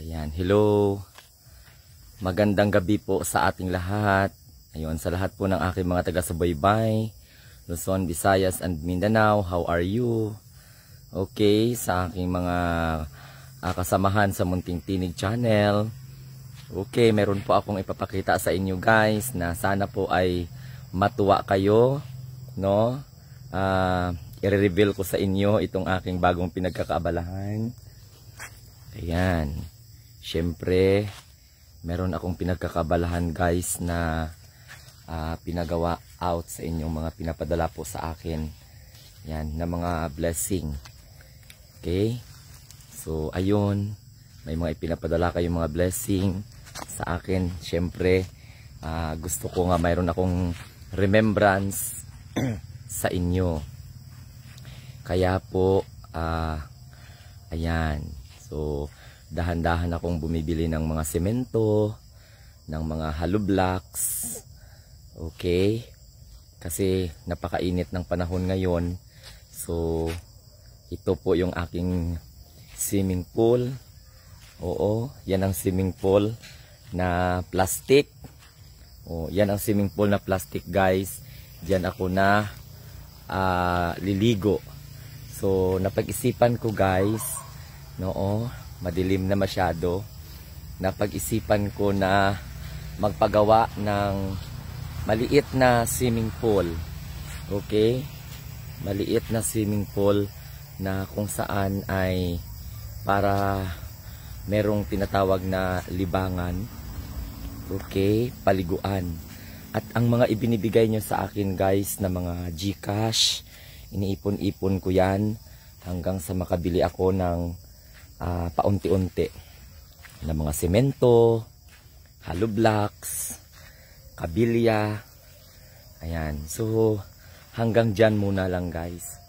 Ayan, hello. Magandang gabi po sa ating lahat. Ayun, sa lahat po ng aking mga taga-subaybay, Luzon, Visayas, and Mindanao, how are you? Okay, sa aking mga kasamahan sa Munting Tinig Channel. Okay, meron po akong ipapakita sa inyo guys na sana po ay matuwa kayo, no? I-reveal ko sa inyo itong aking bagong pinagkakaabalahan. Ayan. Siyempre, meron akong pinagkakabalahan guys na pinagawa out sa inyong mga pinapadala po sa akin. Yan, na mga blessing. Okay? So, ayun. May mga ipinapadala kayong mga blessing sa akin. Siyempre, gusto ko nga mayroon akong remembrance sa inyo. Kaya po, ayan. So, dahan-dahan akong bumibili ng mga semento, ng mga hollow blocks. Okay? Kasi napakainit ng panahon ngayon. So, ito po yung aking swimming pool. Oo, yan ang swimming pool na plastic. Oh, yan ang swimming pool na plastic guys. Diyan ako na liligo. So, napag-isipan ko guys, no, madilim na masyado. Napag-isipan ko na magpagawa ng maliit na swimming pool. Okay? Maliit na swimming pool na kung saan ay para merong tinatawag na libangan. Okay? Paliguan. At ang mga ibinibigay nyo sa akin guys na mga GCash, iniipon-ipon ko yan hanggang sa makabili ako ng paunti-unti na mga semento, hollow blocks, kabilya. Ayan. So, hanggang dyan muna lang guys.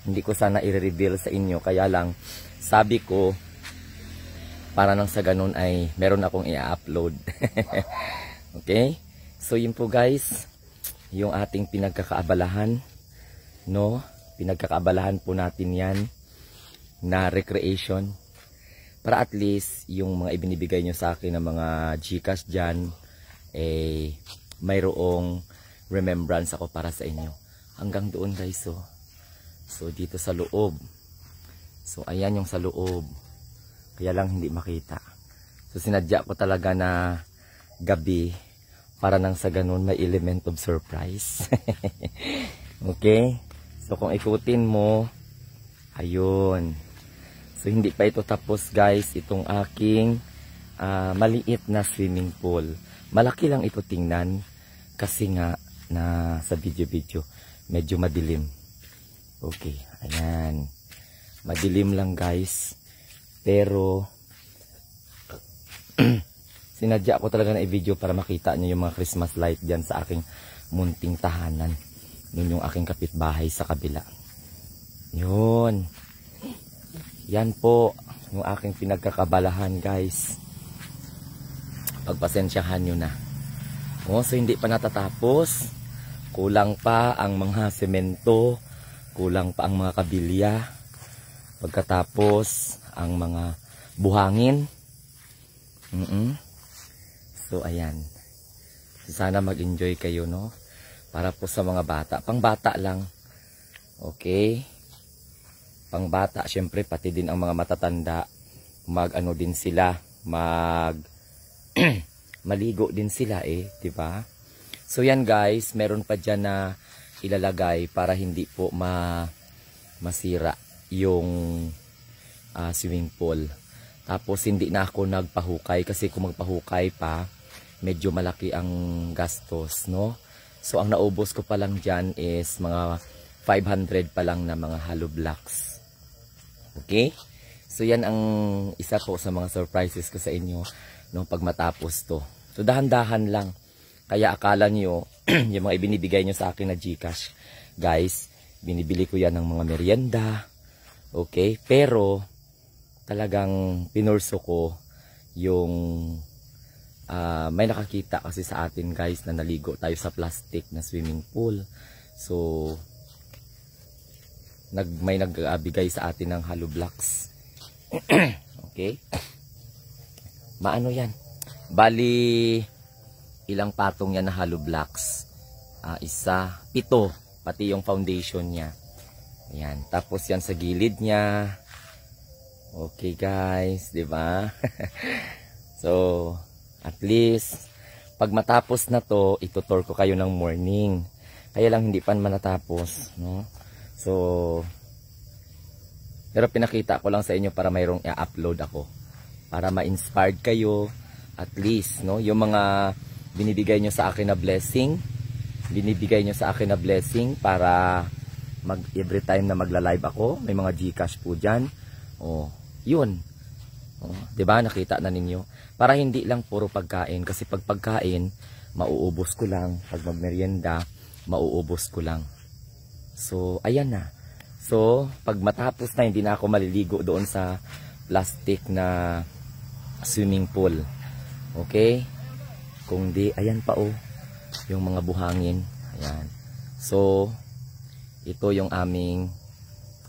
Hindi ko sana i-reveal sa inyo. Kaya lang, sabi ko, para nang sa ganun ay meron akong i-upload. Okay? So, yun po guys, yung ating pinagkakaabalahan. No? Pinagkakaabalahan po natin yan na recreation para at least yung mga ibinibigay nyo sa akin ng mga GCash dyan mayroong remembrance ako para sa inyo hanggang doon guys. So dito sa loob, so ayan yung sa loob, kaya lang hindi makita. So sinadya ko talaga na gabi para nang sa ganun may element of surprise. Okay, so kung ikutin mo, ayun. So, hindi pa ito tapos guys, itong aking maliit na swimming pool. Malaki lang ito tingnan kasi nga na sa video medyo madilim. Okay, ayan. Madilim lang guys. Pero, sinadya ko talaga na i-video para makita nyo yung mga Christmas light dyan sa aking munting tahanan. Yun yung aking kapitbahay sa kabila. Yun. Yan po yung aking pinagkakabalahan guys. Pagpasensyahan nyo na. So hindi pa natatapos. Kulang pa ang mga semento. Kulang pa ang mga kabilya. Pagkatapos ang mga buhangin. So ayan. Sana mag-enjoy kayo, no? Para po sa mga bata. Pang bata lang. Okay? Pangbata, syempre pati din ang mga matatanda, mag-ano din sila, maligo din sila di ba? So yan guys, meron pa diyan na ilalagay para hindi po masira yung swimming pool. Tapos hindi na ako nagpahukay kasi kung magpahukay pa, medyo malaki ang gastos, no? So ang naubos ko pa lang diyan is mga 500 pa lang na mga hollow blocks. Okay? So yan ang isa po sa mga surprises ko sa inyo nung pag matapos to. So dahan-dahan lang. Kaya akala nyo, yung mga ibinibigay nyo sa akin na GCash, guys, binibili ko yan ng mga merienda. Okay? Pero talagang pinurso ko yung may nakakita kasi sa atin guys na naligo tayo sa plastic na swimming pool. So may nagbigay sa atin ng hollow blocks. Okay? maano yan. Bali, ilang patong yan na hollow blocks. Isa, 7, pati yung foundation niya. Ayan, tapos yan sa gilid niya. Okay guys, di ba? So, at least, pag matapos na to, itutur ko kayo ng morning. Kaya lang hindi pa man natapos, no? So, pero pinakita ko lang sa inyo para mayroong i-upload ako. Para ma-inspired kayo, at least, no? Yung mga binibigay nyo sa akin na blessing, binibigay nyo sa akin na blessing para every time na magla-live ako, may mga GCash po dyan. Oh, yun. Oh, 'di ba? Nakita na ninyo. Para hindi lang puro pagkain, kasi pag pagkain, mauubos ko lang. Pag magmerienda, mauubos ko lang. So, ayan na. So, pag matapos na, hindi na ako maliligo doon sa plastic na swimming pool. Okay? Kung di, ayan pa oh, yung mga buhangin. Ayan. So, ito yung aming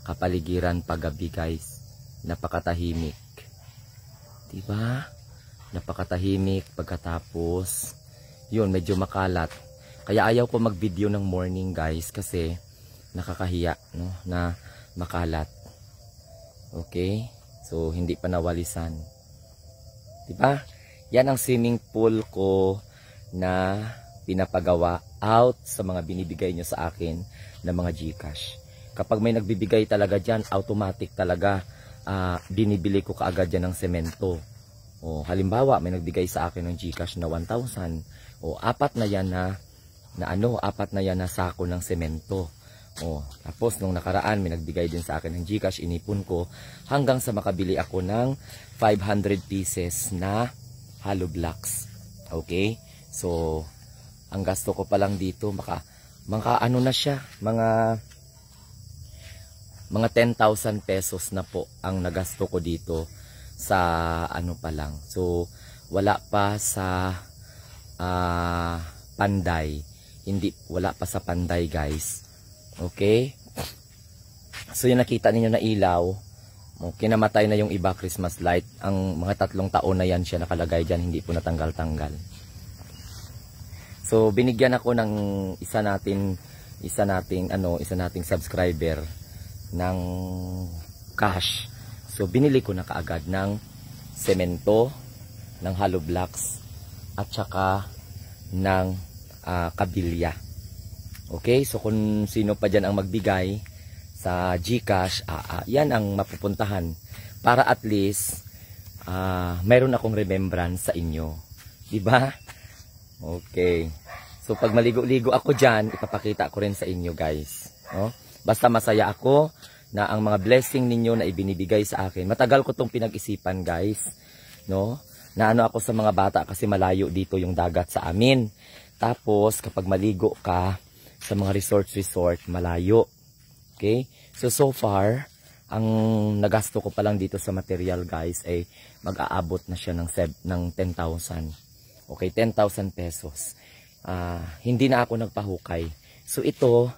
kapaligiran paggabi guys. Napakatahimik. Diba? Napakatahimik pagkatapos. Yun, medyo makalat. Kaya ayaw ko mag-video ng morning guys kasi nakakahiya, no? Na makalat. Okay? So, hindi pa nawalisan. Diba? Yan ang swimming pool ko na pinapagawa out sa mga binibigay nyo sa akin na mga GCash. Kapag may nagbibigay talaga dyan, automatic talaga binibili ko kaagad dyan ng semento. O, halimbawa, may nagbigay sa akin ng GCash na 1,000. O, apat na yan na sako ng semento. O, tapos nung nakaraan, may nagbigay din sa akin ng GCash, inipon ko hanggang sa makabili ako ng 500 pieces na hollow blocks. Okay? So, ang gasto ko pa lang dito, mga 10,000 pesos na po ang nagasto ko dito sa ano pa lang. So, wala pa sa Panday. Wala pa sa Panday guys. Okay? So, yung nakita ninyo na ilaw, kinamatay na yung iba Christmas light. Ang mga 3 taon na yan siya nakalagay dyan, hindi po natanggal-tanggal. So, binigyan ako ng isa nating subscriber ng cash. So, binili ko na kaagad ng semento, ng hollow blocks, at saka ng kabilya. Okay? So, kung sino pa dyan ang magbigay sa GCash, yan ang mapupuntahan. Para at least, mayroon akong remembrance sa inyo. Diba? Okay. So, pag maligo-ligo ako dyan, ipapakita ko rin sa inyo guys. No? Basta masaya ako na ang mga blessing ninyo na ibinibigay sa akin. Matagal ko itong pinag-isipan guys. No? Naano ako sa mga bata kasi malayo dito yung dagat sa amin. Tapos kapag maligo ka sa mga resort, malayo. Okay? So far, ang nagasto ko pa lang dito sa material guys ay mag-aabot na siya ng 10,000. Okay, 10,000 pesos. Hindi na ako nagpahukay. So ito,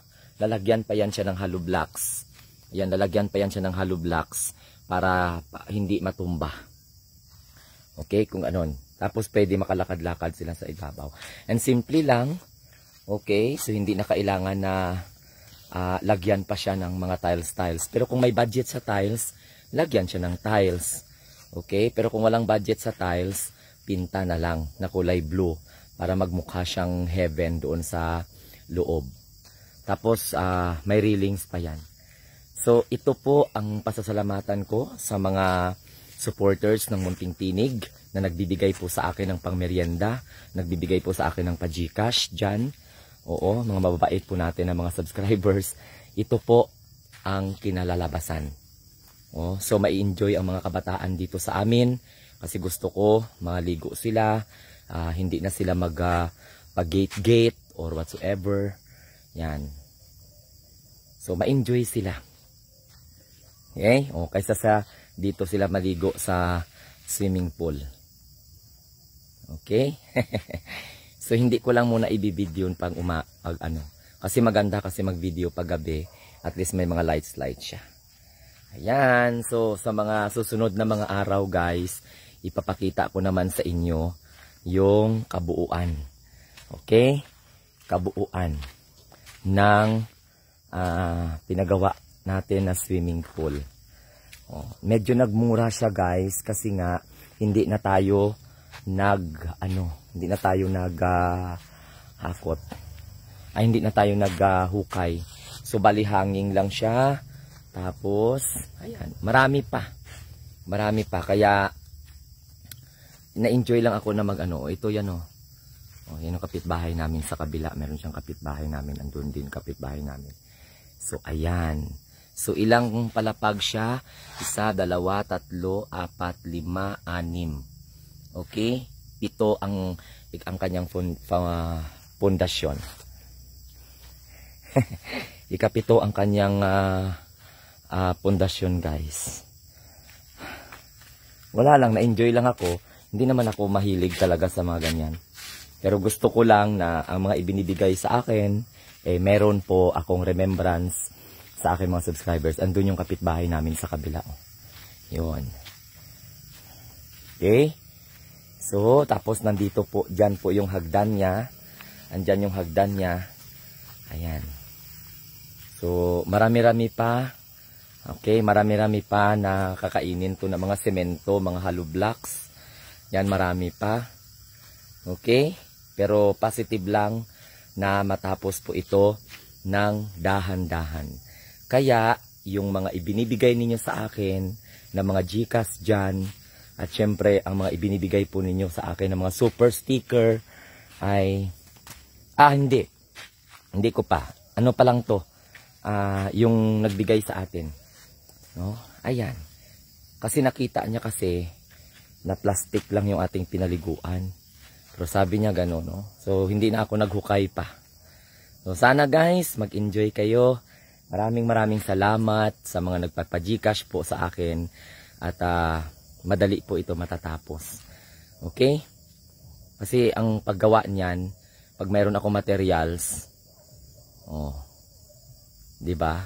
lalagyan pa yan siya ng hollow blocks. Yan, lalagyan pa yan siya ng hollow blocks para hindi matumba. Okay, kung anon. Tapos pwede makalakad-lakad sila sa ibabaw. And simply lang, okay, so hindi na kailangan na lagyan pa siya ng mga tiles. Pero kung may budget sa tiles, lagyan siya ng tiles. Okay, pero kung walang budget sa tiles, pinta na lang na kulay blue para magmukha siyang heaven doon sa loob. Tapos may railings pa yan. So ito po ang pasasalamatan ko sa mga supporters ng Munting Tinig na nagbibigay po sa akin ng pangmerienda, nagbibigay po sa akin ng pa-GCash dyan. Oo, mga mababait po natin na mga subscribers. Ito po ang kinalalabasan. So mai-enjoy ang mga kabataan dito sa amin kasi gusto ko maligo sila, hindi na sila mag-gate or whatsoever. Yan. So ma-enjoy sila. Okay? O, kaysa sa dito sila maligo sa swimming pool. Okay? So hindi ko lang muna i-video pag kasi maganda kasi mag-video pag gabi, at least may mga lights siya. Ayan, so sa mga susunod na mga araw guys, ipapakita ko naman sa inyo yung kabuuan. Okay? Kabuuan ng pinagawa natin na swimming pool. Medyo nagmura siya guys kasi nga hindi na tayo hindi na tayo hakot. Hindi na tayo naghukay. So bali hanging lang siya. Tapos ayan, marami pa. Kaya na-enjoy lang ako na ito yan yan ang kapitbahay namin sa kabila. Meron siyang kapitbahay namin. Andun din kapitbahay namin. So ayan. So ilang palapag siya? 1, 2, 3, 4, 5, 6. Okay? 7 ang kanyang pundasyon. Ikapito ang kanyang pundasyon guys. Wala lang, na-enjoy lang ako. Hindi naman ako mahilig talaga sa mga ganyan. Pero gusto ko lang na ang mga ibinibigay sa akin, meron po akong remembrance sa aking mga subscribers. Andun yung kapitbahay namin sa kabila. Yun. Okay? So, tapos nandito po, dyan po yung hagdan niya. Andyan yung hagdan niya. Ayan. So, marami-rami pa. Okay, marami-rami pa na kakainin to ng mga semento, mga hollow blocks. Yan, marami pa. Okay? Pero positive lang na matapos po ito ng dahan-dahan. Kaya, yung mga ibinibigay ninyo sa akin, na mga GCash dyan, at syempre, ang mga ibinibigay po ninyo sa akin ng mga super sticker, ay, hindi. Hindi ko pa. Ano pa lang to? Yung nagbigay sa atin. No? Ayan. Kasi nakita niya kasi na plastic lang yung ating pinaliguan. Pero sabi niya gano'n, no? So, hindi na ako naghukay pa. So, sana guys, mag-enjoy kayo. Maraming salamat sa mga nagpapa-GCash po sa akin. At madali po ito matatapos. Okay? Kasi ang paggawa niyan, pag mayroon ako materials, diba?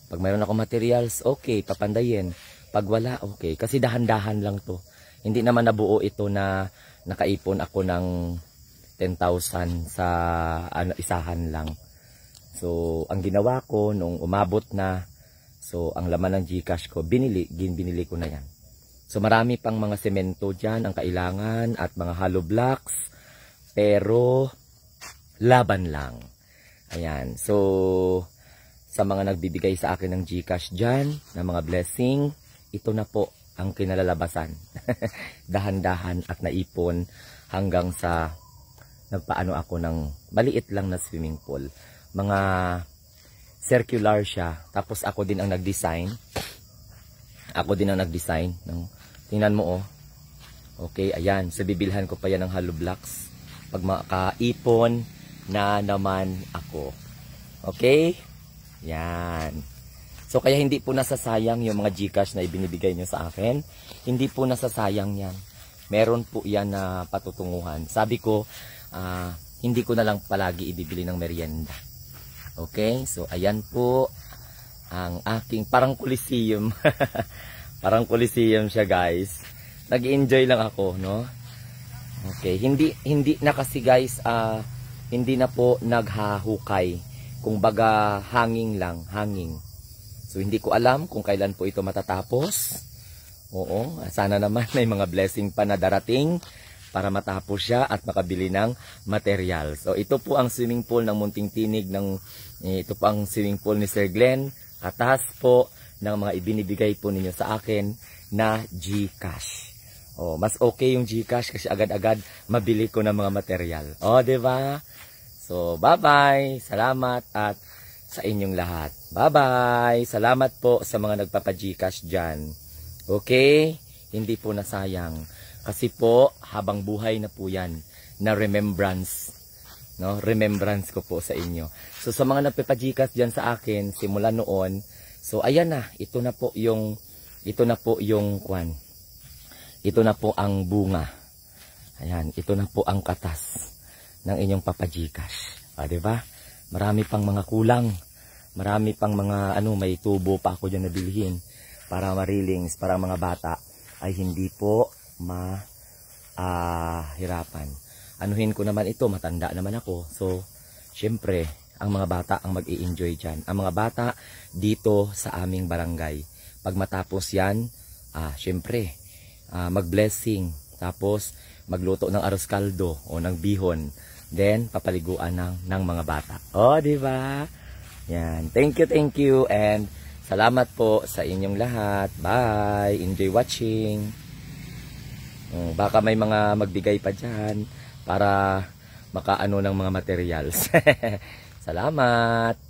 Pag mayroon ako materials, okay, papandayin. Pag wala, okay. Kasi dahan-dahan lang to. Hindi naman nabuo ito na nakaipon ako ng 10,000 sa isahan lang. So, ang ginawa ko nung umabot na, so ang laman ng GCash ko, binili ko na yan. So, marami pang mga semento dyan ang kailangan at mga hollow blocks. Pero, laban lang. Ayan. So, sa mga nagbibigay sa akin ng GCash dyan, na mga blessing, ito na po ang kinalalabasan. Dahan-dahan at naipon hanggang sa nagpaano ako ng maliit lang na swimming pool. Mga circular siya. Tapos ako din ang nag-design. Tingnan mo Okay, ayan. So, bibilhan ko pa yan ng hollow blocks. Pag makaipon na naman ako. Okay? Yan. So, kaya hindi po nasasayang yung mga GCash na ibinibigay nyo sa akin. Hindi po nasasayang yan. Meron po yan na patutunguhan. Sabi ko, hindi ko na lang palagi ibibili ng merienda. Okay? So, ayan po ang aking parang coliseum. Parang coliseum siya, guys. Nag-enjoy lang ako, no? Okay, hindi na kasi guys, hindi na po naghahukay. Kung baga hanging lang, hanging. So hindi ko alam kung kailan po ito matatapos. Oo, sana naman may mga blessing pa na darating para matapos siya at makabili ng material. So ito po ang swimming pool ng Munting Tinig ito po ang swimming pool ni Sir Glenn. Katas po ng mga ibinibigay po ninyo sa akin na GCash. Mas okay yung GCash kasi agad-agad mabili ko ng mga material. Diba? So, bye-bye. Salamat at sa inyong lahat. Bye-bye. Salamat po sa mga nagpapa-GCash dyan. Okay? Hindi po nasayang. Kasi po, habang buhay na po yan na remembrance. No? Remembrance ko po sa inyo. So, sa mga nagpapa-GCash dyan sa akin, simula noon, so, ayan na. Ito na po yung kwan. Ito na po ang bunga. Ayan, ito na po ang katas ng inyong papa-GCash. Diba? Marami pang mga kulang. Marami pang mga may tubo pa ako dyan na bilhin para marilings, para mga bata ay hindi po hirapan. Anuhin ko naman ito, matanda naman ako. So, syempre, ang mga bata ang mag-i-enjoy dyan. Ang mga bata dito sa aming barangay. Pag matapos yan, syempre, mag-blessing. Tapos, magluto ng arroz caldo o ng bihon. Then, papaliguan ng mga bata. O, di ba? Yan. Thank you. And, salamat po sa inyong lahat. Bye. Enjoy watching. Baka may mga magbigay pa dyan para makaano ng mga materials. Salamat!